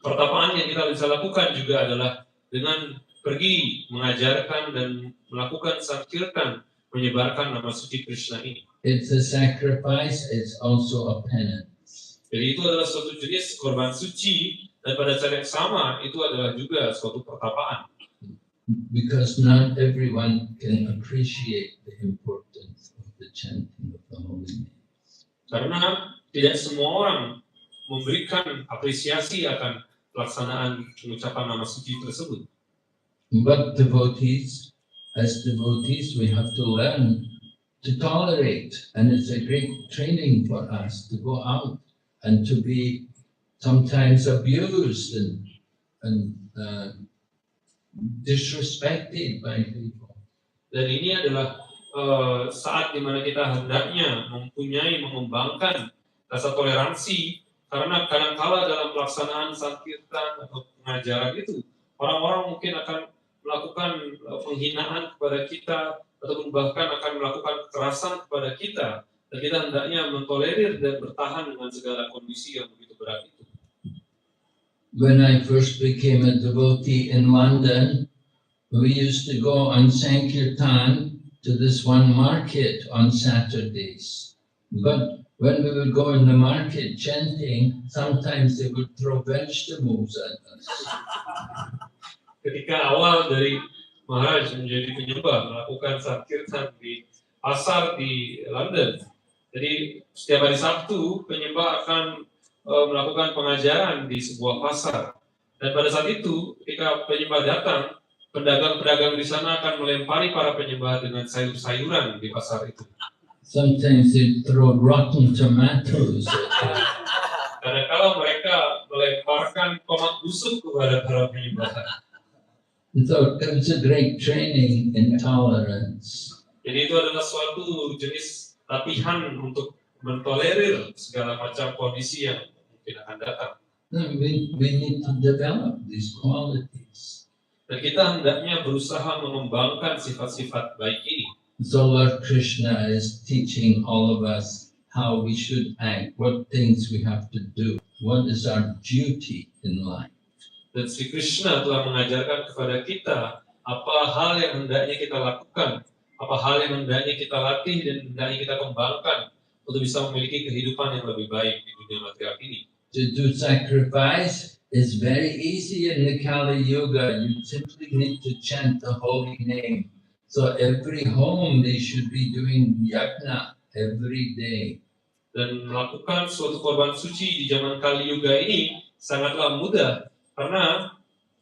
pertapaan yang kita bisa lakukan juga adalah dengan pergi mengajarkan dan melakukan sankirtan, menyebarkan nama suci Krishna ini. It's a sacrifice, it's also a penance. Jadi itu adalah suatu jenis korban suci, dan pada saat yang sama itu adalah juga suatu pertapaan. Because not everyone can appreciate the importance of the chanting of the holy names. Karena tidak semua orang memberikan apresiasi akan pelaksanaan pengucapan nama suci tersebut. But devotees, as devotees, we have to learn to tolerate, and it's a great training for us to go out and to be sometimes abused and disrespected by people. Dan ini adalah saat dimana kita hendaknya mengembangkan rasa toleransi, karena kadangkala dalam pelaksanaan sankirtan atau pengajaran itu orang-orang mungkin akan melakukan penghinaan kepada kita ataupun bahkan akan melakukan kekerasan kepada kita, dan kita hendaknya mentolerir dan bertahan dengan segala kondisi yang begitu berat itu. When I first became a devotee in London, we used to go on Sankirtan to this one market on Saturdays. But when we would go in the market chanting, sometimes they would throw vegetables at us. Ketika awal dari Maharaj menjadi penyembah melakukan sankirtan di pasar di London, jadi setiap hari Sabtu penyembah akan melakukan pengajaran di sebuah pasar, dan pada saat itu ketika penyembah datang, pedagang-pedagang di sana akan melempari para penyembah dengan sayur-sayuran di pasar itu. Sometimes they throw rotten tomatoes at us. Kadang-kala mereka melemparkan tomat busuk kepada para penyembah. So it was a great training in tolerance. Jadi itu adalah suatu jenis latihan untuk mentolerir segala macam kondisi yang mungkin akan datang. We need to develop these qualities. Dan kita hendaknya berusaha mengembangkan sifat-sifat baik ini. So Lord Krishna is teaching all of us how we should act, what things we have to do, what is our duty in life. Dan Sri Krishna telah mengajarkan kepada kita apa hal yang hendaknya kita lakukan, apa hal yang hendaknya kita latih dan hendaknya kita kembangkan untuk bisa memiliki kehidupan yang lebih baik di dunia material ini. To do sacrifice is very easy in the Kali Yuga. You simply need to chant the holy name. So every home they should be doing yajna every day. Dan melakukan suatu korban suci di zaman Kali Yuga ini sangatlah mudah, karena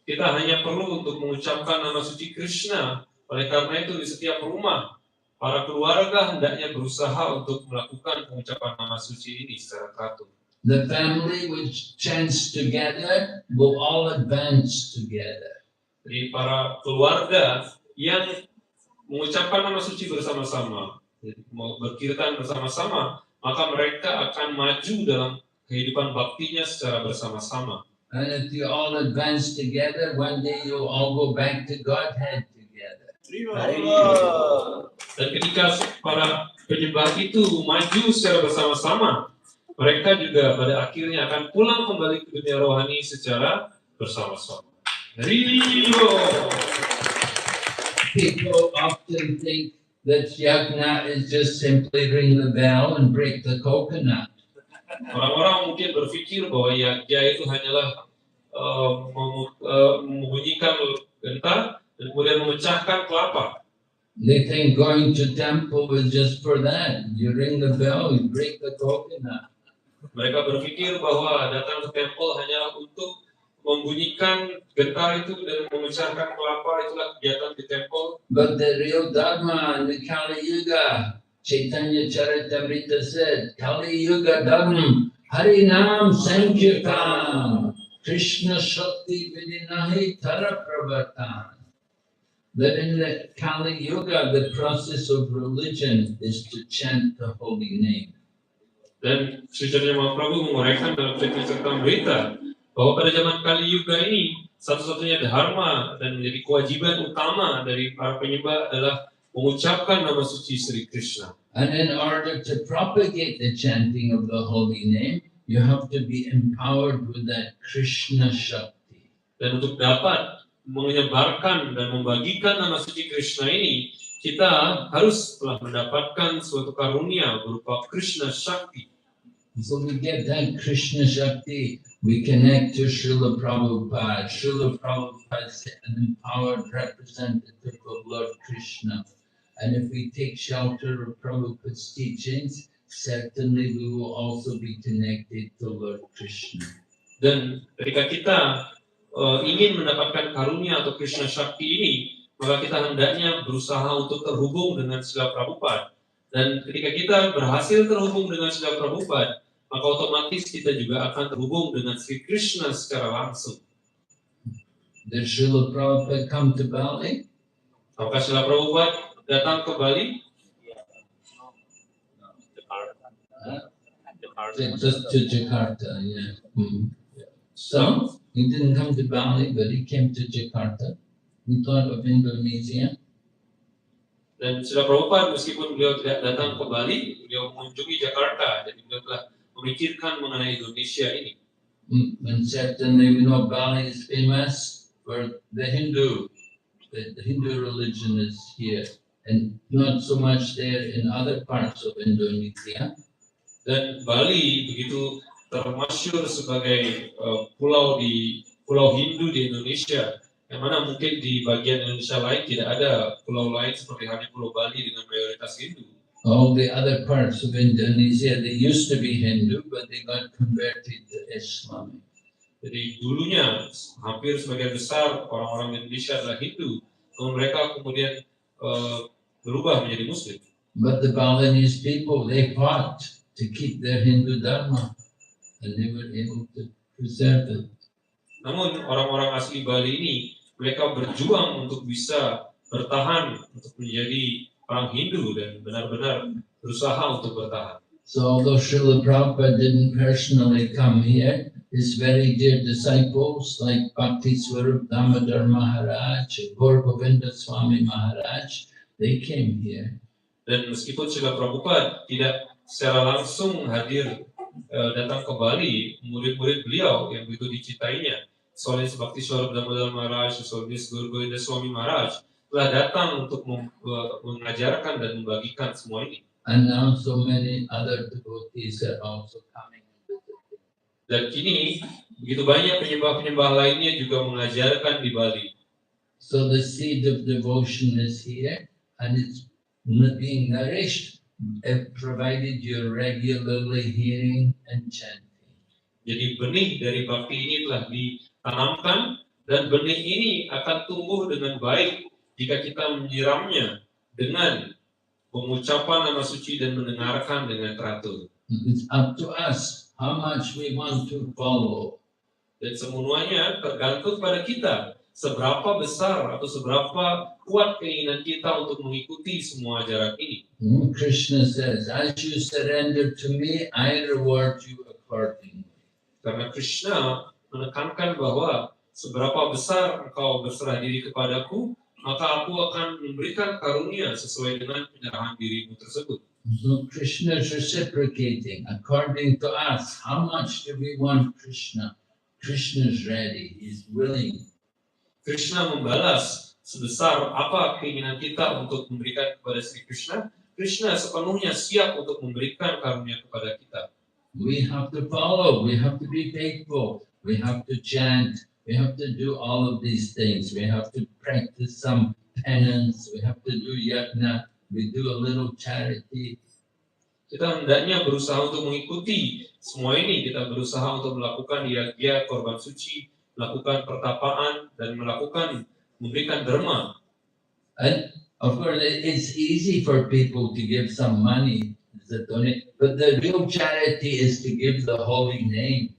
kita hanya perlu untuk mengucapkan nama suci Krishna. Oleh karena itu di setiap rumah, para keluarga hendaknya berusaha untuk melakukan pengucapan nama suci ini secara teratur. The family which chants together will all advance together. Jadi para keluarga yang mengucapkan nama suci bersama-sama, mau berkirtan bersama-sama, maka mereka akan maju dalam kehidupan baktinya secara bersama-sama. And if you all advance together, one day you'll all go back to Godhead together. Dan ketika para penyembah itu maju secara bersama-sama, mereka juga pada akhirnya akan pulang kembali ke dunia rohani secara bersama-sama. Rio. People often think that yajna is just simply ring the bell and break the coconut. Orang-orang mungkin berpikir bahwa yajna itu hanyalah membunyikan gentar dan kemudian memecahkan kelapa. They think going to temple is just for that. You ring the bell, you break the coconut. Mereka berpikir bahwa datang ke temple hanyalah untuk membunyikan gentar itu dan memecahkan kelapa, itulah kegiatan di temple. But the real Dharma in the Kali Yuga, Chaitanya Charitamrita said, Kali Yuga Dharma, Harinam Sankirtan, Krishna Shakti Vidinahi Tara Pravartan. That in the Kali Yuga, the process of religion is to chant the holy name. Dan Sri Chaitanya Mahaprabhu menguraikan dalam Chaitanya Charitamrita bahwa pada zaman Kali Yuga ini satu-satunya dharma dan menjadi kewajiban utama dari para penyembah adalah mengucapkan nama suci Sri Krishna. And in order to propagate the chanting of the holy name, you have to be empowered with that Krishna Shakti. Dan untuk dapat menyebarkan dan membagikan nama suci Krishna ini, kita harus telah mendapatkan suatu karunia berupa Krishna Shakti. So we get that Krishna Shakti, we connect to Srila Prabhupada. Srila Prabhupada is an empowered representative of Lord Krishna. And if we take shelter of Prabhupada's teachings, certainly we will also be connected to Lord Krishna. Dan ketika kita ingin mendapatkan karunia atau Krishna Shakti ini, maka kita hendaknya berusaha untuk terhubung dengan Srila Prabhupada. Dan ketika kita berhasil terhubung dengan Srila Prabhupada, maka otomatis kita juga akan terhubung dengan Sri Krishna secara langsung. Did Srila Prabhupada come to Bali? Apakah Srila Prabhupada datang ke Bali? Just to Jakarta, yeah. So, he didn't come to Bali, but he came to Jakarta. He thought of Indonesia. Dan Srila Prabhupada meskipun beliau tidak datang ke Bali, beliau mengunjungi Jakarta, jadi beliau telah memikirkan mengenai Indonesia ini. And certainly we know Bali is famous for the Hindu. The Hindu religion is here, and not so much there in other parts of Indonesia. Dan Bali begitu termasyhur sebagai pulau Hindu di Indonesia, yang mana mungkin di bagian Indonesia lain tidak ada pulau lain seperti hanya Pulau Bali dengan mayoritas Hindu. All the other parts of Indonesia, they used to be Hindu, but they got converted to Islam. Jadi dulunya hampir sebagian besar orang-orang Indonesia adalah Hindu, namun mereka kemudian berubah menjadi Muslim. But the Balinese people, they fought to keep their Hindu Dharma, and they were able to preserve it. Namun orang-orang asli Bali ini, mereka berjuang untuk bisa bertahan, untuk menjadi orang Hindu dan benar-benar berusaha untuk bertahan. So although Srila Prabhupada didn't personally come here, his very dear disciples like Bhakti Swarup Damodar Maharaj, Gaur Govinda Swami Maharaj, they came here. Dan meskipun Srila Prabhupada tidak secara langsung hadir datang ke Bali, murid-murid beliau yang begitu dicintainya, Solis Bhakti Swarup Damodar Maharaj, Solis Gaur Govinda Swami Maharaj, telah datang untuk mengajarkan dan membagikan semua ini. And now so many other devotees are also coming. Dan kini begitu banyak penyembah-penyembah lainnya juga mengajarkan di Bali. So the seed of devotion is here, and it's being nourished, provided you're regularly hearing and chanting. Jadi benih dari bakti ini telah ditanamkan, dan benih ini akan tumbuh dengan baik jika kita menyiramnya dengan pengucapan nama suci dan mendengarkan dengan teratur. It's up to us how much we want to follow. Dan semuanya tergantung pada kita, seberapa besar atau seberapa kuat keinginan kita untuk mengikuti semua ajaran ini. Krishna says, as you surrender to me, I reward you accordingly. Karena Krishna menekankan bahwa seberapa besar engkau berserah diri kepadaku, maka aku akan memberikan karunia sesuai dengan penyerahan dirimu tersebut. So Krishna is reciprocating according to us. How much do we want Krishna? Krishna is ready. He's willing. Krishna membalas sebesar apa keinginan kita untuk memberikan kepada Sri Krishna. Krishna sepenuhnya siap untuk memberikan karunia kepada kita. We have to follow. We have to be faithful. We have to chant. We have to do all of these things. We have to practice some penance. We have to do yajna. We do a little charity. Kita hendaknya berusaha untuk mengikuti semua ini. Kita berusaha untuk melakukan yajna, korban suci, melakukan pertapaan, dan memberikan dharma. And of course, it's easy for people to give some money, but the real charity is to give the holy name.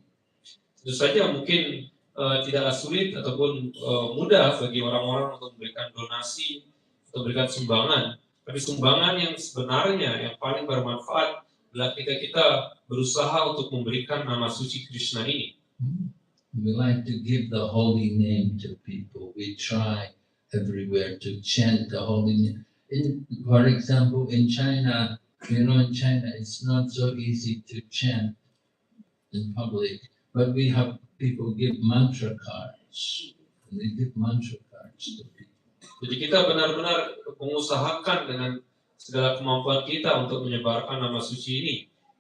Tentu saja mungkin tidaklah sulit ataupun mudah bagi orang-orang untuk memberikan donasi, untuk memberikan sumbangan. Tapi sumbangan yang sebenarnya, yang paling bermanfaat adalah ketika kita berusaha untuk memberikan nama suci Krishna ini. We like to give the holy name to people. We try everywhere to chant the holy name. For example, in China, in China, it's not so easy to chant in public, but we have people give mantra cards. And they give mantra cards to people. Jadi kita benar-benar mengusahakan dengan segala kemampuan kita untuk menyebarkan nama suci ini.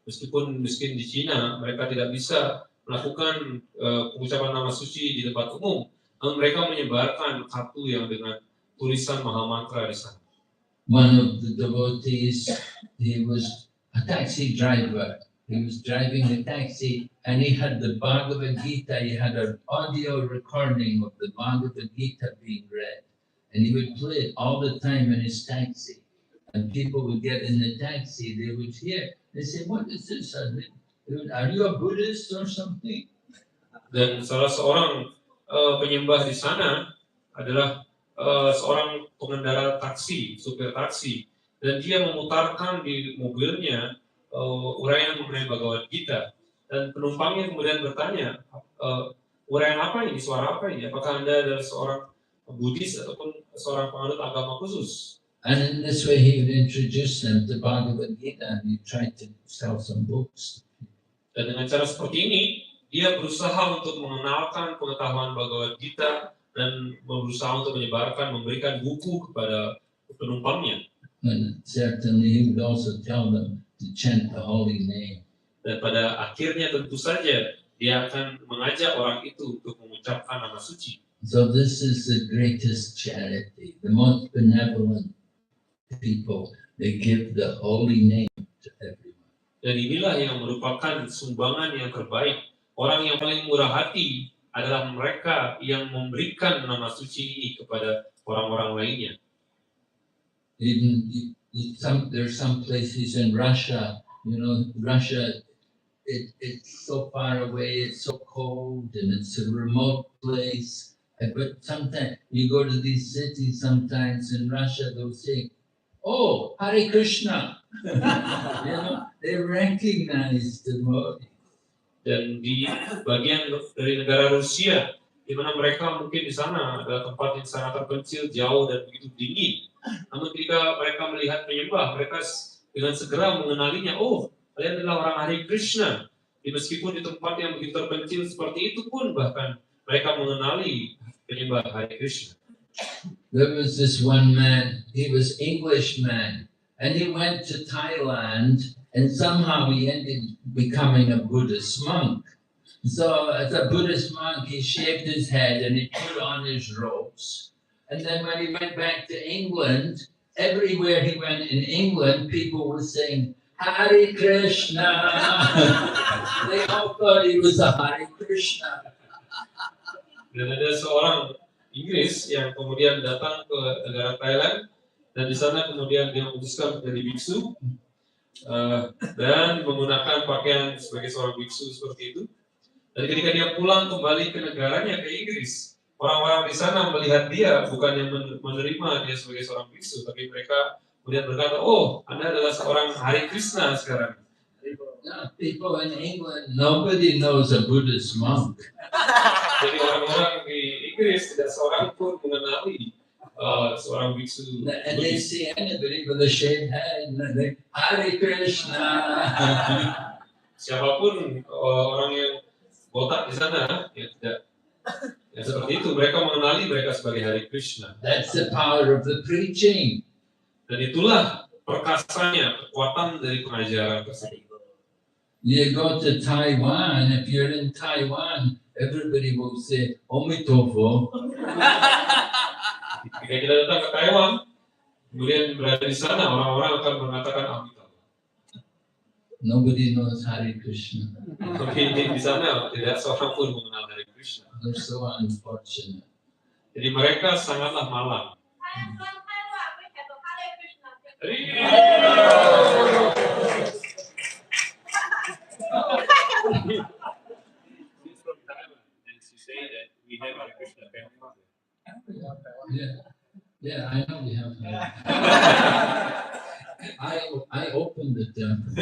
Meskipun miskin di Cina, mereka tidak bisa melakukan pengucapan nama suci di tempat umum, namun mereka menyebarkan kartu yang dengan tulisan Mahamantra di sana. One of the devotees, he was a taxi driver. He was driving a taxi and he had the Bhagavad Gita. He had an audio recording of the Bhagavad Gita being read. And he would play it all the time in his taxi. And people would get in the taxi, they would hear. They say, what is this? Are you a Buddhist or something? Dan salah seorang penyembah di sana adalah seorang pengendara taksi, supir taksi, dan dia memutarkan di mobilnya uraian mengenai Bhagavad Gita, dan penumpangnya kemudian bertanya, uraian apa ini, suara apa ini? Apakah Anda adalah seorang Buddhis ataupun seorang penganut agama khusus? And in this way, he would introduce them to Bhagavad Gita, and he tried to sell some books. Dan dengan cara seperti ini, dia berusaha untuk mengenalkan pengetahuan Bhagavad Gita dan berusaha untuk menyebarkan, memberikan buku kepada penumpangnya. And certainly, he would also tell them to chant the holy name. Dan pada akhirnya tentu saja dia akan mengajak orang itu untuk mengucapkan nama suci. So this is the greatest charity, the most benevolent people. They give the holy name to everyone. Dan inilah yang merupakan sumbangan yang terbaik. Orang yang paling murah hati adalah mereka yang memberikan nama suci ini kepada orang-orang lainnya. There's some places in Russia, Russia, it's so far away, it's so cold, and it's a remote place. But sometimes you go to these cities sometimes in Russia, they'll say, "Oh, Hare Krishna." They recognize the devotee. Dan di bagian dari negara Rusia, di mana mereka mungkin di sana adalah tempat yang sangat terpencil, jauh dan begitu dingin. Namun ketika mereka melihat penyembah, mereka dengan segera mengenalinya. Oh, kalian adalah orang Hare Krishna. Meskipun di tempat yang begitu terpencil seperti itu pun bahkan mereka mengenali penyembah Hare Krishna. There was this one man, he was Englishman, and he went to Thailand, and somehow he ended becoming a Buddhist monk. So as a Buddhist monk, he shaved his head and he put on his robes. And then when he went back to England, everywhere he went in England, people were saying, "Hare Krishna." They all thought he was a Hare Krishna. Dan ada seorang Inggris yang kemudian datang ke negara Thailand, dan di sana kemudian dia memutuskan menjadi biksu dan menggunakan pakaian sebagai seorang biksu seperti itu. Dan ketika dia pulang kembali ke negaranya, ke Inggris, orang-orang di sana melihat dia bukan yang menerima dia sebagai seorang biksu, tapi mereka kemudian berkata, "Oh, Anda adalah seorang Hare Krishna sekarang." People in England, nobody knows a Buddhist monk. Jadi orang-orang di Inggris tidak seorang pun mengenali seorang biksu. And they see anybody with a shaved head, and they Hare Krishna. Siapapun orang yang botak di sana, ya tidak. Ya, seperti itu, mereka mengenali mereka sebagai Hare Krishna. That's the power of the preaching. Dan itulah perkasanya, kekuatan dari pengajaran tersebut. You go to Taiwan, if you're in Taiwan, everybody will say, "Omitofo." Ketika kita datang ke Taiwan, kemudian berada di sana, orang-orang akan mengatakan Amitabha. Nobody knows Hare Krishna. Tapi di sana tidak seorang pun mengenal Hare Krishna. They're so unfortunate. Jadi mereka sangatlah malang. She's from Thailand, and she said that we have a Krishna family. Yeah, I know we have that. I opened the temple.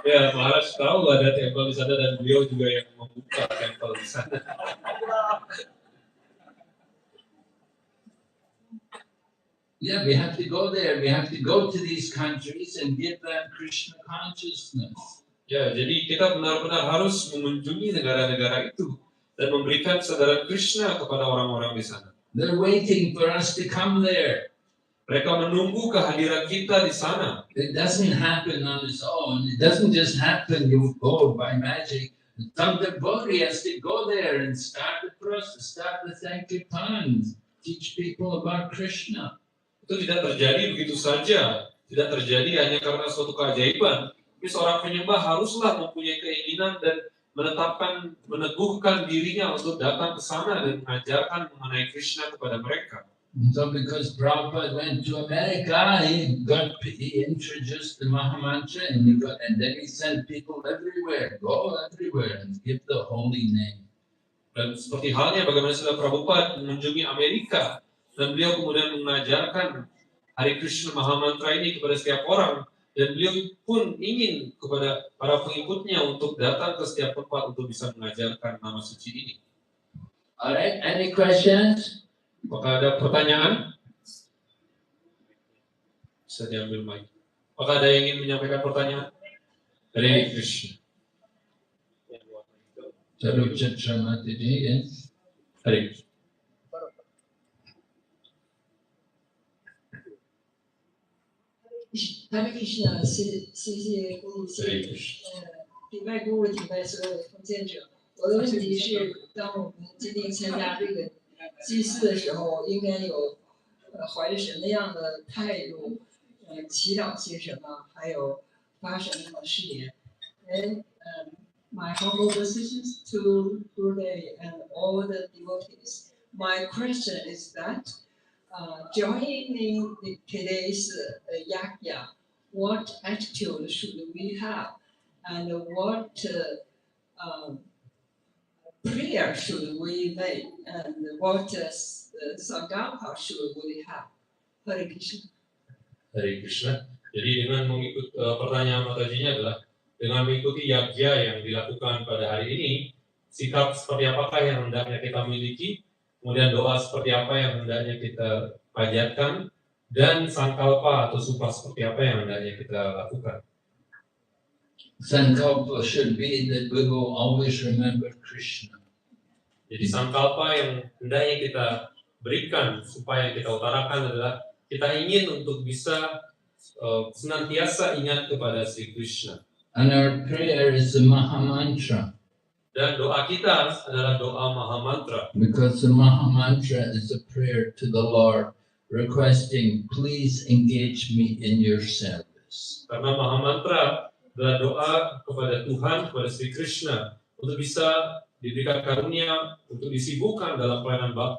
Ya, Maharaj tahu ada tempel di sana dan beliau juga yang membuka tempel di sana. Yeah, we have to go there. We have to go to these countries and give them Krishna consciousness. Ya, jadi kita benar-benar harus mengunjungi negara-negara itu dan memberikan kesadaran Krishna kepada orang-orang di sana. They're waiting for us to come there. Mereka menunggu kehadiran kita di sana. It doesn't happen on its own. It doesn't just happen, you go by magic. Some devotee has to go there and start the process, start the Sankirtan, teach people about Krishna. Itu tidak terjadi begitu saja. Tidak terjadi hanya karena suatu keajaiban. Tapi seorang penyembah haruslah mempunyai keinginan dan meneguhkan dirinya untuk datang ke sana dan mengajarkan mengenai Krishna kepada mereka. So because Prabhupada went to America, he introduced the Mahamantra and then he sent people everywhere, go everywhere and give the holy name. Dan seperti halnya bagaimana Srila Prabhupada mengunjungi Amerika dan beliau kemudian mengajarkan Hare Krishna Mahamantra ini kepada setiap orang, dan beliau pun ingin kepada para pengikutnya untuk datang ke setiap tempat untuk bisa mengajarkan nama suci ini. Alright, any questions? Apakah ada pertanyaan? Bisa diambil mic. Apakah ada yang ingin menyampaikan pertanyaan? Hare Krishna. Charuchitra Mataji, yes? Hare Krishna. Hare Krishna，谢谢咕噜，谢 Hare 谢 Krishna. 顶拜咕噜，顶拜所有的奉献者。我的问题是，当我们今天参加这个祭祀的时候，应该有怀着什么样的态度，祈祷些什么，还有发什么样的誓言？And my humble decisions to Gurudev and all the devotees. My question is that. Joining today's yajna, what attitude should we have, and what prayer should we make, and what sankalpa should we have? Hare Krishna. Hare Krishna. Jadi dengan mengikut pertanyaan Matajinya adalah dengan mengikuti yajna yang dilakukan pada hari ini, sikap seperti apakah yang hendaknya kita miliki, kemudian doa seperti apa yang hendaknya kita panjatkan, dan sankalpa atau sumpah seperti apa yang hendaknya kita lakukan. Sankalpa should be that we will always remember Krishna. Jadi sankalpa yang hendaknya kita berikan, supaya kita utarakan adalah kita ingin untuk bisa senantiasa ingat kepada Sri Krishna. And our prayer is the Mahamantra. Dan doa kita adalah doa Mahamantra. Because the Mahamantra is a prayer to the Lord, requesting, please engage me in your service. Karena Mahamantra adalah doa kepada Tuhan, kepada Sri Krishna, untuk bisa diberikan karunia, untuk disibukkan dalam pelayanan bakti